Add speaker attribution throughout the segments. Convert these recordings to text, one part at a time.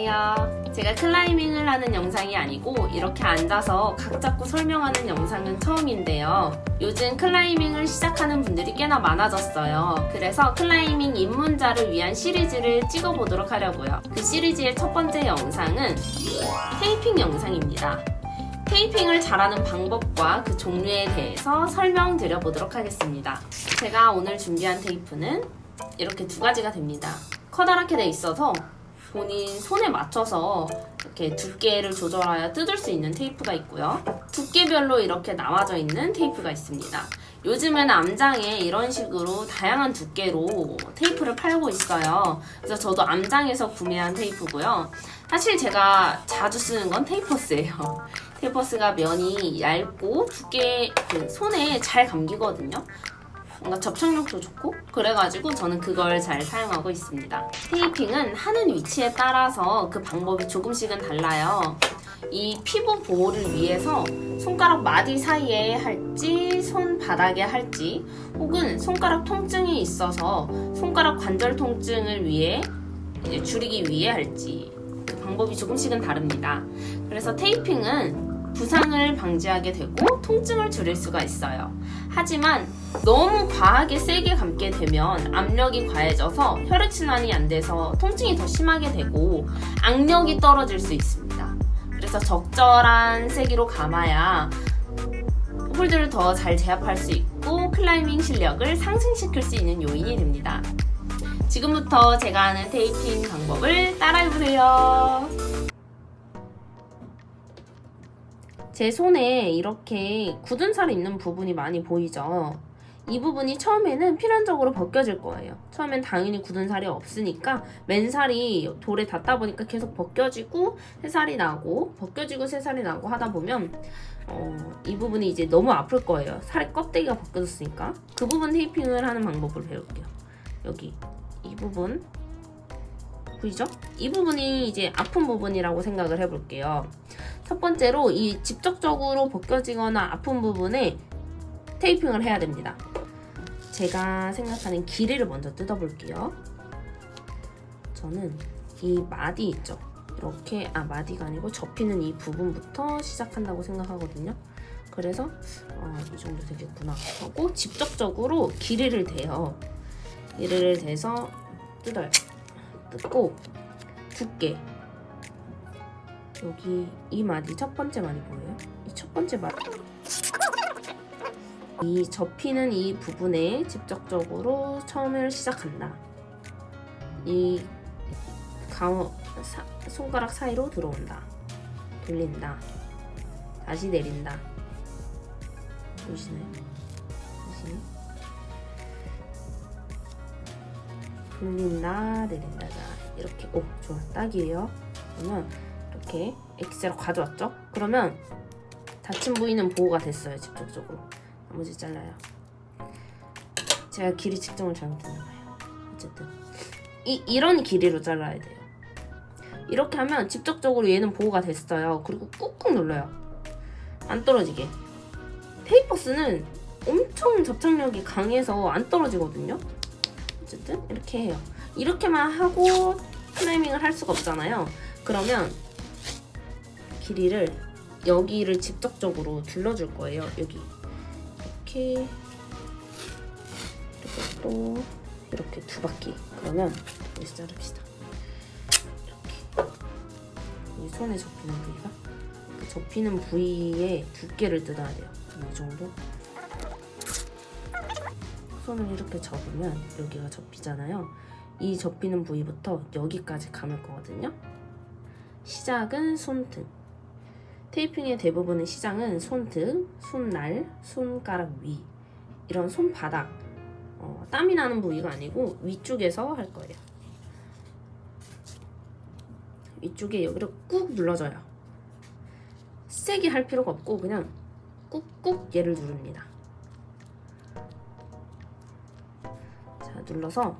Speaker 1: 안녕하세요. 제가 클라이밍을 하는 영상이 아니고 이렇게 앉아서 각 잡고 설명하는 영상은 처음인데요. 요즘 클라이밍을 시작하는 분들이 꽤나 많아졌어요. 그래서 클라이밍 입문자를 위한 시리즈를 찍어보도록 하려고요. 그 시리즈의 첫 번째 영상은 테이핑 영상입니다. 테이핑을 잘하는 방법과 그 종류에 대해서 설명드려 보도록 하겠습니다. 제가 오늘 준비한 테이프는 이렇게 두 가지가 됩니다. 커다랗게 돼 있어서 본인 손에 맞춰서 이렇게 두께를 조절하여 뜯을 수 있는 테이프가 있고요. 두께별로 이렇게 나와져 있는 테이프가 있습니다. 요즘은 암장에 이런 식으로 다양한 두께로 테이프를 팔고 있어요. 그래서 저도 암장에서 구매한 테이프고요. 사실 제가 자주 쓰는 건 테이퍼스예요. 테이퍼스가 면이 얇고 두께 손에 잘 감기거든요. 뭔가 접착력도 좋고 그래가지고 저는 그걸 잘 사용하고 있습니다. 테이핑은 하는 위치에 따라서 그 방법이 조금씩은 달라요. 이 피부 보호를 위해서 손가락 마디 사이에 할지 손바닥에 할지 혹은 손가락 통증이 있어서 손가락 관절 통증을 위해 이제 줄이기 위해 할지 그 방법이 조금씩은 다릅니다. 그래서 테이핑은 부상을 방지하게 되고 통증을 줄일 수가 있어요. 하지만 너무 과하게 세게 감게 되면 압력이 과해져서 혈액순환이 안 돼서 통증이 더 심하게 되고 악력이 떨어질 수 있습니다. 그래서 적절한 세기로 감아야 홀드를 더 잘 제압할 수 있고 클라이밍 실력을 상승시킬 수 있는 요인이 됩니다. 지금부터 제가 하는 테이핑 방법을 따라해보세요. 제 손에 이렇게 굳은 살이 있는 부분이 많이 보이죠? 이 부분이 처음에는 필연적으로 벗겨질 거예요. 처음엔 당연히 굳은 살이 없으니까 맨살이 돌에 닿다 보니까 계속 벗겨지고 새살이 나고 벗겨지고 새살이 나고 하다 보면 이 부분이 이제 너무 아플 거예요. 살의 껍데기가 벗겨졌으니까. 그 부분 테이핑을 하는 방법을 배울게요. 여기 이 부분 보이죠? 이 부분이 이제 아픈 부분이라고 생각을 해볼게요. 첫 번째로 이 직접적으로 벗겨지거나 아픈 부분에 테이핑을 해야 됩니다. 제가 생각하는 길이를 먼저 뜯어볼게요. 저는 이 마디 있죠? 이렇게 마디가 아니고 접히는 이 부분부터 시작한다고 생각하거든요. 그래서 이 정도 되겠구나 하고 직접적으로 길이를 대요. 길이를 대서 뜯어요. 뜯고 두께 여기 이 마디 첫 번째 마디 보여요? 이 첫 번째 마디 이 접히는 이 부분에 직접적으로 처음을 시작한다. 이 손가락 사이로 들어온다. 돌린다. 다시 내린다. 보이시나요? 다시 돌린다. 내린다. 자, 이렇게 좋아. 딱이에요. 그러면 이렇게 엑셀을 가져왔죠? 그러면 다친 부위는 보호가 됐어요. 직접적으로. 나머지 잘라요. 제가 길이 측정을 잘못했나봐요. 어쨌든 이런 길이로 잘라야 돼요. 이렇게 하면 직접적으로 얘는 보호가 됐어요. 그리고 꾹꾹 눌러요. 안 떨어지게. 테이퍼스는 엄청 접착력이 강해서 안 떨어지거든요. 어쨌든 이렇게 해요. 이렇게만 하고 클라이밍을 할 수가 없잖아요. 그러면 길이를 여기를 직접적으로 둘러줄 거예요. 여기 이렇게 그리고 또 이렇게 두 바퀴. 그러면 여기서 자릅시다. 이렇게 이 손에 접히는 부위가 접히는 부위의 두께를 뜯어야 돼요. 이 정도. 손을 이렇게 접으면 여기가 접히잖아요. 이 접히는 부위부터 여기까지 감을 거거든요. 시작은 손등. 테이핑의 대부분의 시작은 손등, 손날, 손가락 위 이런 손바닥 땀이 나는 부위가 아니고 위쪽에서 할 거예요. 위쪽에 여기를 꾹 눌러줘요. 세게 할 필요가 없고 그냥 꾹꾹 얘를 누릅니다. 자, 눌러서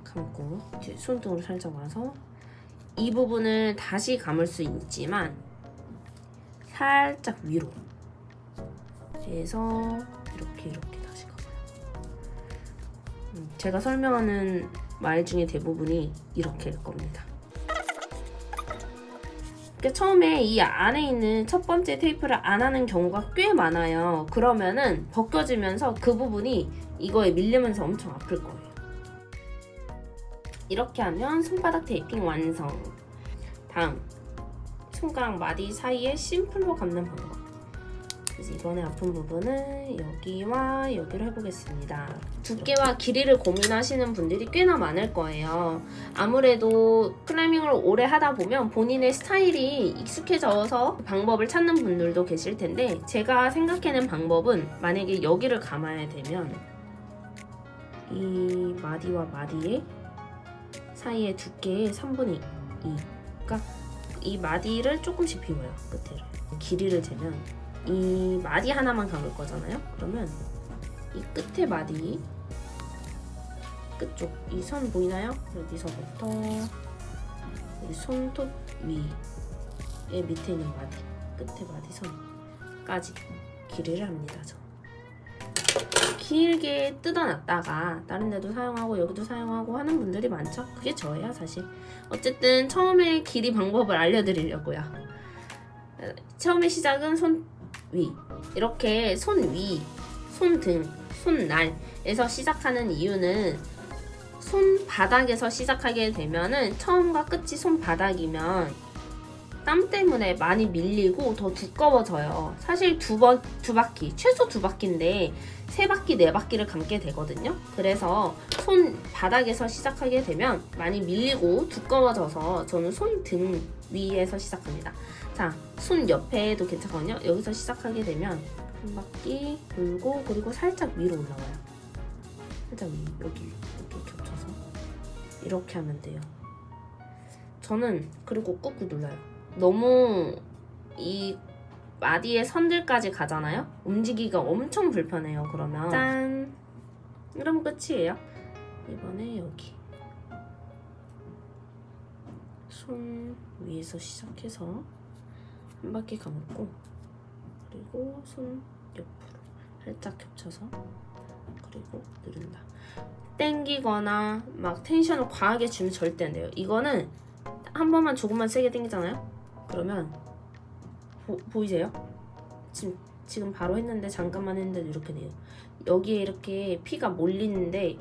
Speaker 1: 감고 손등으로 살짝 와서 이 부분을 다시 감을 수 있지만 살짝 위로 해서 이렇게 다시 감아요. 제가 설명하는 말 중에 대부분이 이렇게일 겁니다. 그러니까 처음에 이 안에 있는 첫 번째 테이프를 안 하는 경우가 꽤 많아요. 그러면은 벗겨지면서 그 부분이 이거에 밀리면서 엄청 아플 거예요. 이렇게 하면 손바닥 테이핑 완성. 다음, 손가락 마디 사이에 심플로 감는 방법. 그래서 이번에 아픈 부분은 여기와 여기로 해보겠습니다. 두께와 길이를 고민하시는 분들이 꽤나 많을 거예요. 아무래도 클라이밍을 오래 하다 보면 본인의 스타일이 익숙해져서 방법을 찾는 분들도 계실 텐데, 제가 생각해낸 방법은 만약에 여기를 감아야 되면 이 마디와 마디의 사이의 두께의 3분의 2, 그러니까 이 마디를 조금씩 비워요. 끝에를. 길이를 재면 이 마디 하나만 감을 거잖아요. 그러면 이 끝에 마디 끝쪽 이 선 보이나요? 여기서부터 이 손톱 위에 밑에 있는 마디 끝에 마디 선까지 길이를 합니다. 저 길게 뜯어놨다가 다른 데도 사용하고 여기도 사용하고 하는 분들이 많죠. 그게 저예요, 사실. 어쨌든 처음에 길이 방법을 알려드리려고요. 처음에 시작은 손 위, 이렇게 손 위, 손등, 손날에서 시작하는 이유는 손바닥에서 시작하게 되면은 처음과 끝이 손바닥이면 땀 때문에 많이 밀리고 더 두꺼워져요. 사실 두 바퀴, 최소 2바퀴인데 3바퀴, 4바퀴를 감게 되거든요. 그래서 손바닥에서 시작하게 되면 많이 밀리고 두꺼워져서 저는 손등 위에서 시작합니다. 자, 손 옆에도 괜찮거든요. 여기서 시작하게 되면 한 바퀴 돌고 그리고 살짝 위로 올라와요. 살짝 위, 여기 겹쳐서 이렇게 하면 돼요. 저는 그리고 꾹꾹 눌러요. 너무 이 마디의 선들까지 가잖아요. 움직이기가 엄청 불편해요. 그러면 짠! 이러면 끝이에요. 이번에 여기 손 위에서 시작해서 한 바퀴 감고 그리고 손 옆으로 살짝 겹쳐서 그리고 누른다. 땡기거나 막 텐션을 과하게 주면 절대 안 돼요. 이거는 한 번만 조금만 세게 당기잖아요. 그러면 보이세요? 지금 바로 했는데 잠깐만 했는데 이렇게 돼요. 여기에 이렇게 피가 몰리는데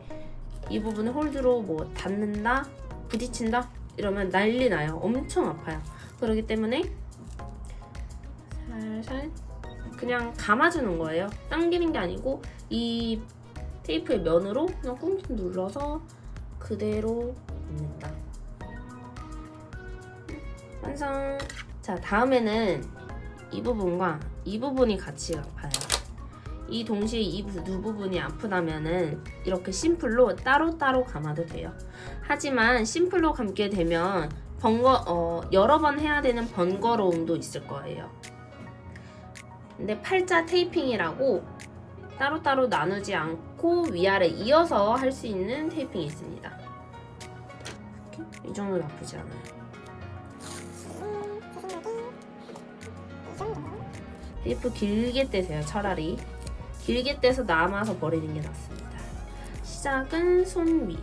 Speaker 1: 이 부분에 홀드로 뭐 닿는다, 부딪힌다 이러면 난리 나요. 엄청 아파요. 그렇기 때문에 살살 그냥 감아주는 거예요. 당기는 게 아니고 이 테이프의 면으로 그냥 꾹꾹 눌러서 그대로 넣는다. 완성! 자, 다음에는 이 부분과 이 부분이 같이 아파요. 이 동시에 이 두 부분이 아프다면은 이렇게 심플로 따로따로 감아도 돼요. 하지만 심플로 감게 되면 여러 번 해야 되는 번거로움도 있을 거예요. 근데 팔자 테이핑이라고 따로따로 나누지 않고 위아래 이어서 할 수 있는 테이핑이 있습니다. 이렇게? 이 정도는 나쁘지 않아요. 테이프 길게 떼세요. 차라리 길게 떼서 남아서 버리는 게 낫습니다. 시작은 손 위.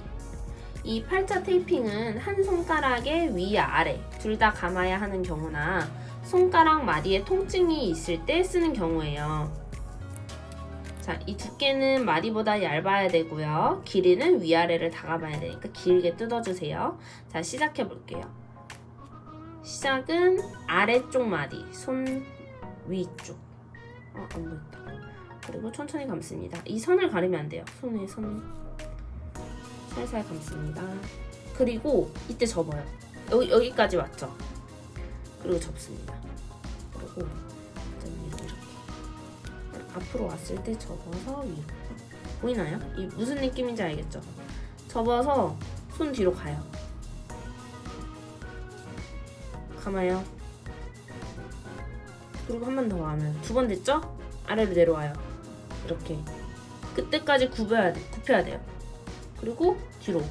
Speaker 1: 이 팔자 테이핑은 한 손가락의 위아래 둘 다 감아야 하는 경우나 손가락 마디에 통증이 있을 때 쓰는 경우예요. 자, 이 두께는 마디보다 얇아야 되고요. 길이는 위아래를 다 감아야 되니까 길게 뜯어주세요. 자, 시작해 볼게요. 시작은 아래쪽 마디, 손 위쪽. 안 보였다. 그리고 천천히 감습니다. 이 선을 가리면 안 돼요. 손에 선 살살 감습니다. 그리고 이때 접어요. 여기까지 왔죠? 그리고 접습니다. 그리고 위로 이렇게 앞으로 왔을 때 접어서 위로. 보이나요? 이 무슨 느낌인지 알겠죠? 접어서 손 뒤로 가요. 감아요. 그리고 한 번 더 하면 2번 됐죠? 아래로 내려와요. 이렇게 그때까지 굽혀야 돼요. 그리고 뒤로.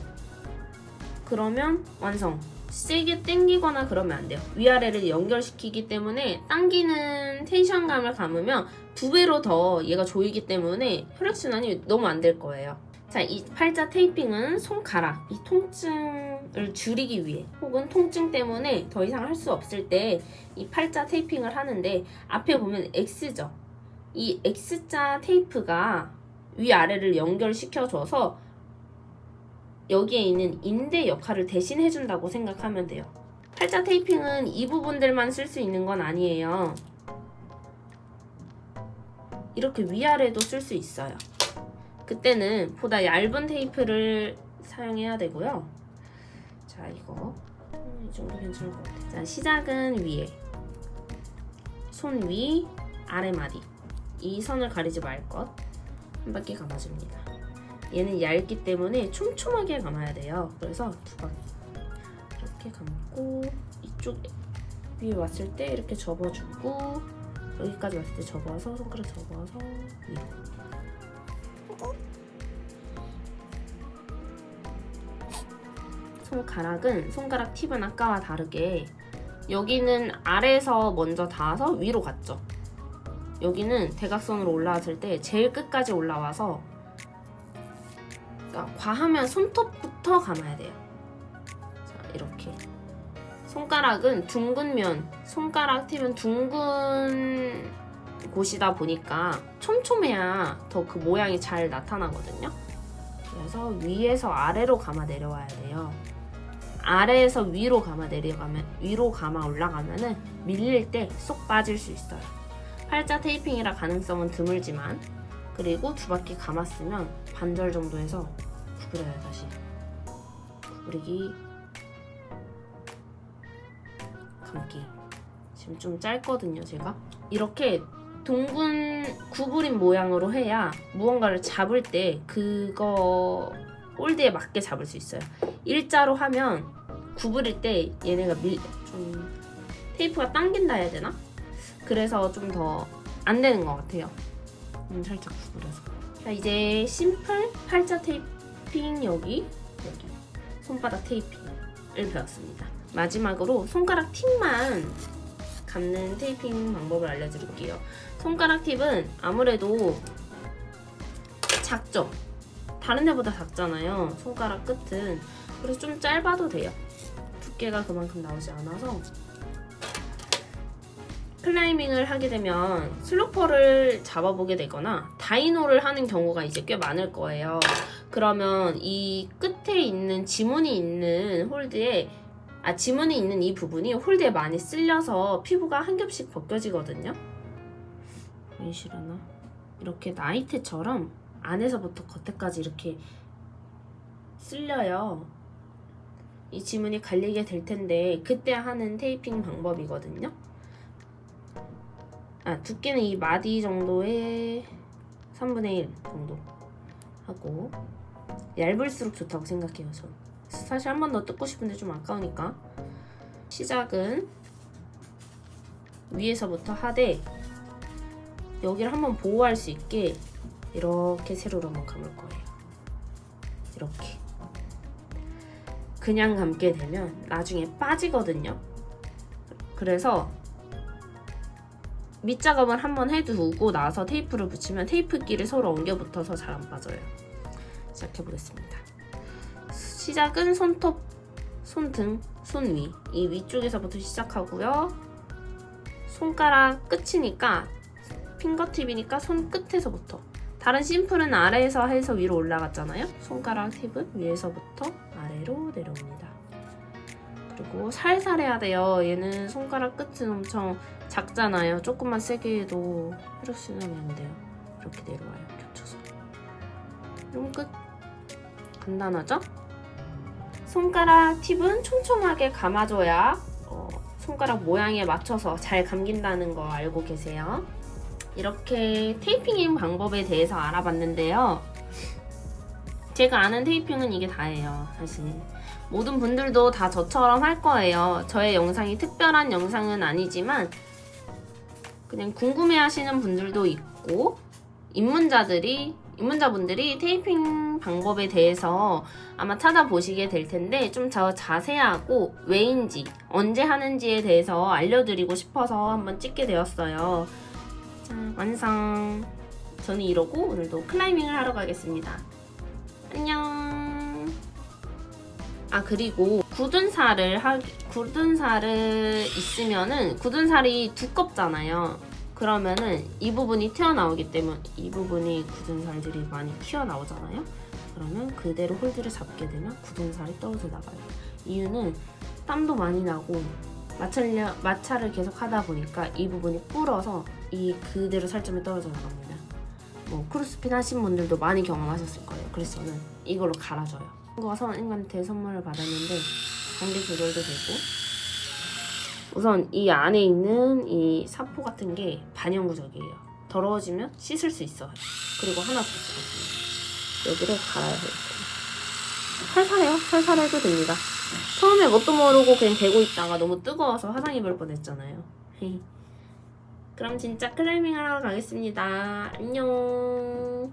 Speaker 1: 그러면 완성. 세게 당기거나 그러면 안 돼요. 위아래를 연결시키기 때문에 당기는 텐션감을 감으면 2배로 더 얘가 조이기 때문에 혈액순환이 너무 안 될 거예요. 자, 이 팔자 테이핑은 손가락, 이 통증을 줄이기 위해 혹은 통증 때문에 더 이상 할 수 없을 때 이 팔자 테이핑을 하는데, 앞에 보면 X죠. 이 X자 테이프가 위아래를 연결시켜줘서 여기에 있는 인대 역할을 대신 해준다고 생각하면 돼요. 팔자 테이핑은 이 부분들만 쓸 수 있는 건 아니에요. 이렇게 위아래도 쓸 수 있어요. 그때는 보다 얇은 테이프를 사용해야 되고요. 자, 이거 이 정도 괜찮을 것 같아요. 자, 시작은 위에, 손 위, 아래마디, 이 선을 가리지 말 것 한 바퀴 감아줍니다. 얘는 얇기 때문에 촘촘하게 감아야 돼요. 그래서 두 바퀴 이렇게 감고, 이쪽 위에 왔을 때 이렇게 접어주고, 여기까지 왔을 때 접어서, 손가락 접어서 위로. 손가락은, 손가락 팁은 아까와 다르게 여기는 아래에서 먼저 닿아서 위로 갔죠. 여기는 대각선으로 올라왔을 때 제일 끝까지 올라와서, 그러니까 과하면 손톱부터 감아야 돼요. 자, 이렇게. 손가락은 둥근 면, 손가락 팁은 둥근 곳이다 보니까 촘촘해야 더 그 모양이 잘 나타나거든요. 그래서 위에서 아래로 감아 내려와야 돼요. 아래에서 위로 감아 내려가면, 위로 감아 올라가면은 밀릴 때 쏙 빠질 수 있어요. 팔자 테이핑이라 가능성은 드물지만, 그리고 두 바퀴 감았으면 반절 정도 해서 구부려요. 다시 구부리기, 감기. 지금 좀 짧거든요, 제가. 이렇게 둥근 구부린 모양으로 해야 무언가를 잡을 때 그거 홀드에 맞게 잡을 수 있어요. 일자로 하면 구부릴 때 얘네가 좀 테이프가 당긴다 해야 되나? 그래서 좀 더 안 되는 것 같아요. 살짝 구부려서. 자, 이제 심플 팔자 테이핑, 여기 손바닥 테이핑을 배웠습니다. 마지막으로 손가락 팁만 감는 테이핑 방법을 알려드릴게요. 손가락 팁은 아무래도 작죠? 다른 데보다 작잖아요, 손가락 끝은. 그래서 좀 짧아도 돼요. 두께가 그만큼 나오지 않아서. 클라이밍을 하게 되면 슬로퍼를 잡아보게 되거나 다이노를 하는 경우가 이제 꽤 많을 거예요. 그러면 이 끝에 있는 지문이 있는 홀드에, 지문이 있는 이 부분이 홀드에 많이 쓸려서 피부가 한 겹씩 벗겨지거든요. 보이시려나? 이렇게 나이트처럼 안에서부터 겉에까지 이렇게 쓸려요. 이 지문이 갈리게 될 텐데, 그때 하는 테이핑 방법이거든요. 두께는 이 마디 정도의 3분의 1 정도 하고, 얇을수록 좋다고 생각해요, 전. 사실 한 번 더 뜯고 싶은데 좀 아까우니까. 시작은 위에서부터 하되, 여기를 한번 보호할 수 있게 이렇게 세로로 한번 감을 거예요. 이렇게. 그냥 감게 되면 나중에 빠지거든요. 그래서 밑작업을 한번 해두고 나서 테이프를 붙이면 테이프끼리 서로 엉겨 붙어서 잘 안 빠져요. 시작해보겠습니다. 시작은 손톱, 손등, 손위, 이 위쪽에서부터 시작하고요. 손가락 끝이니까, 핑거팁이니까 손 끝에서부터. 다른 심플은 아래에서 해서 위로 올라갔잖아요. 손가락 팁은 위에서부터 아래로 내려옵니다. 그리고 살살 해야 돼요. 얘는 손가락 끝은 엄청 작잖아요. 조금만 세게 해도 휘룩신하면 안 돼요. 이렇게 내려와요, 겹쳐서. 이런 끝. 간단하죠? 손가락 팁은 촘촘하게 감아줘야 손가락 모양에 맞춰서 잘 감긴다는 거 알고 계세요. 이렇게 테이핑 방법에 대해서 알아봤는데요. 제가 아는 테이핑은 이게 다예요, 사실. 모든 분들도 다 저처럼 할 거예요. 저의 영상이 특별한 영상은 아니지만 그냥 궁금해하시는 분들도 있고, 입문자분들이 테이핑 방법에 대해서 아마 찾아보시게 될 텐데, 좀 더 자세하고 왜인지, 언제 하는지에 대해서 알려드리고 싶어서 한번 찍게 되었어요. 자, 완성. 저는 이러고 오늘도 클라이밍을 하러 가겠습니다. 안녕. 아, 그리고 굳은 살을 있으면은 굳은 살이 두껍잖아요. 그러면은 이 부분이 튀어나오기 때문에 이 부분이 굳은 살들이 많이 튀어나오잖아요. 그러면 그대로 홀드를 잡게 되면 굳은 살이 떨어져 나가요. 이유는 땀도 많이 나고 마찰을 계속 하다 보니까 이 부분이 불어서 이 그대로 살점이 떨어져 나갑니다. 뭐 크로스핏 하신 분들도 많이 경험하셨을 거예요. 그래서 저는 이걸로 갈아줘요. 친구가 선생님한테 선물을 받았는데 관계 조절도 되고, 우선 이 안에 있는 이 사포 같은 게 반영구적이에요. 더러워지면 씻을 수 있어요. 그리고 하나 더 있거든요. 여기를 갈아야 돼요. 살살해요. 살살 해도 됩니다. 처음에 뭣도 모르고 그냥 대고 있다가 너무 뜨거워서 화상 입을 뻔했잖아요. 그럼 진짜 클라이밍 하러 가겠습니다. 안녕.